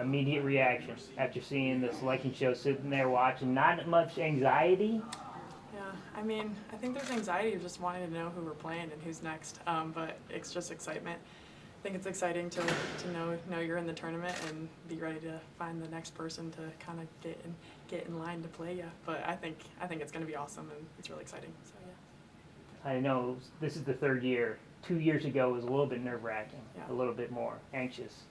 immediate reaction after seeing the selection show, sitting there watching? Not much anxiety? Yeah, I mean, I think there's anxiety of just wanting to know who we're playing and who's next, but it's just excitement. I think it's exciting to know you're in the tournament and be ready to find the next person to kind of get in line to play you. But I think it's going to be awesome and it's really exciting. So yeah. I know this is the third year. 2 years ago was a little bit nerve-wracking, Yeah. a little bit more anxious.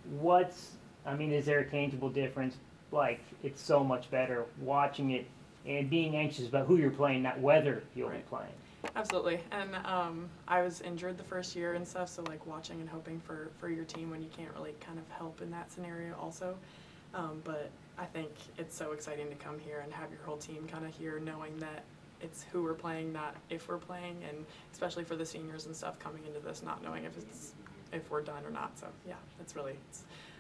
Is there a tangible difference? Like, it's so much better watching it and being anxious about who you're playing, not whether you'll be playing. Absolutely, and I was injured the first year and stuff, so like watching and hoping for your team when you can't really kind of help in that scenario also. But I think it's so exciting to come here and have your whole team kind of here knowing that it's who we're playing, not if we're playing, and especially for the seniors and stuff coming into this, not knowing if we're done or not. So yeah, it's a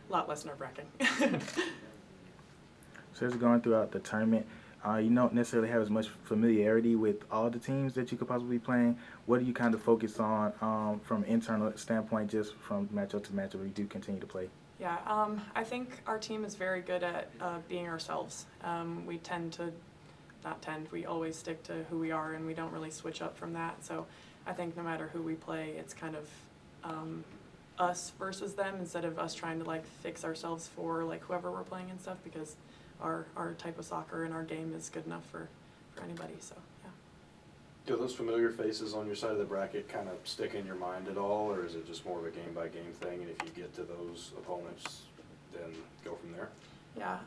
lot less nerve-wracking. So as going throughout the tournament, you don't necessarily have as much familiarity with all the teams that you could possibly be playing. What do you kind of focus on from an internal standpoint, just from matchup to matchup, when you do continue to play? Yeah, I think our team is very good at being ourselves. We tend to, we always stick to who we are and we don't really switch up from that. So I think no matter who we play, it's kind of us versus them instead of us trying to like fix ourselves for like whoever we're playing and stuff, because our type of soccer and our game is good enough for anybody, so yeah. Do those familiar faces on your side of the bracket kind of stick in your mind at all, or is it just more of a game-by-game thing, and if you get to those opponents, then go from there? Yeah,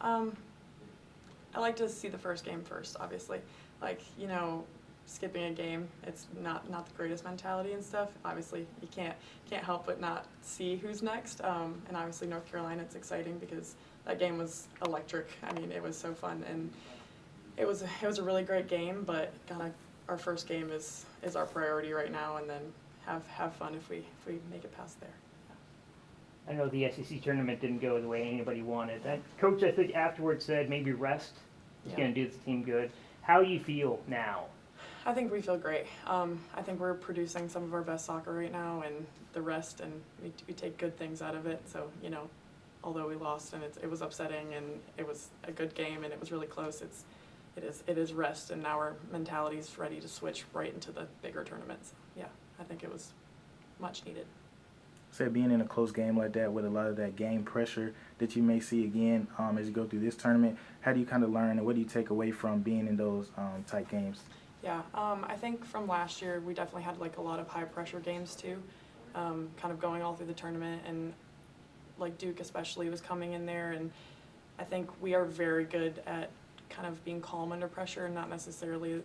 I like to see the first game first, obviously. Like, skipping a game, it's not the greatest mentality and stuff. Obviously, you can't help but not see who's next, and obviously North Carolina, it's exciting because that game was electric. I mean, it was so fun, and it was a really great game. But our first game is our priority right now, and then have fun if we make it past there. I know the SEC tournament didn't go the way anybody wanted. Coach, I think, afterwards said maybe rest is going to do this team good. How do you feel now? I think we feel great. I think we're producing some of our best soccer right now, and the rest, and we take good things out of it. So, although we lost and it was upsetting and it was a good game and it was really close, it is rest, and now our mentality is ready to switch right into the bigger tournaments. Yeah, I think it was much needed. Say being in a close game like that with a lot of that game pressure that you may see again as you go through this tournament, how do you kind of learn and what do you take away from being in those tight games? Yeah, I think from last year we definitely had like a lot of high pressure games too, kind of going all through the tournament, and like Duke especially was coming in there, and I think we are very good at kind of being calm under pressure and not necessarily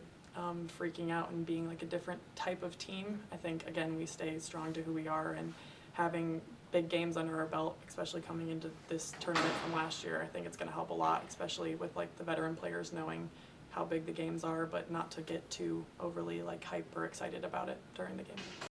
freaking out and being like a different type of team. I think, again, we stay strong to who we are, and having big games under our belt, especially coming into this tournament from last year, I think it's going to help a lot, especially with like the veteran players knowing how big the games are, but not to get too overly like hype or excited about it during the game.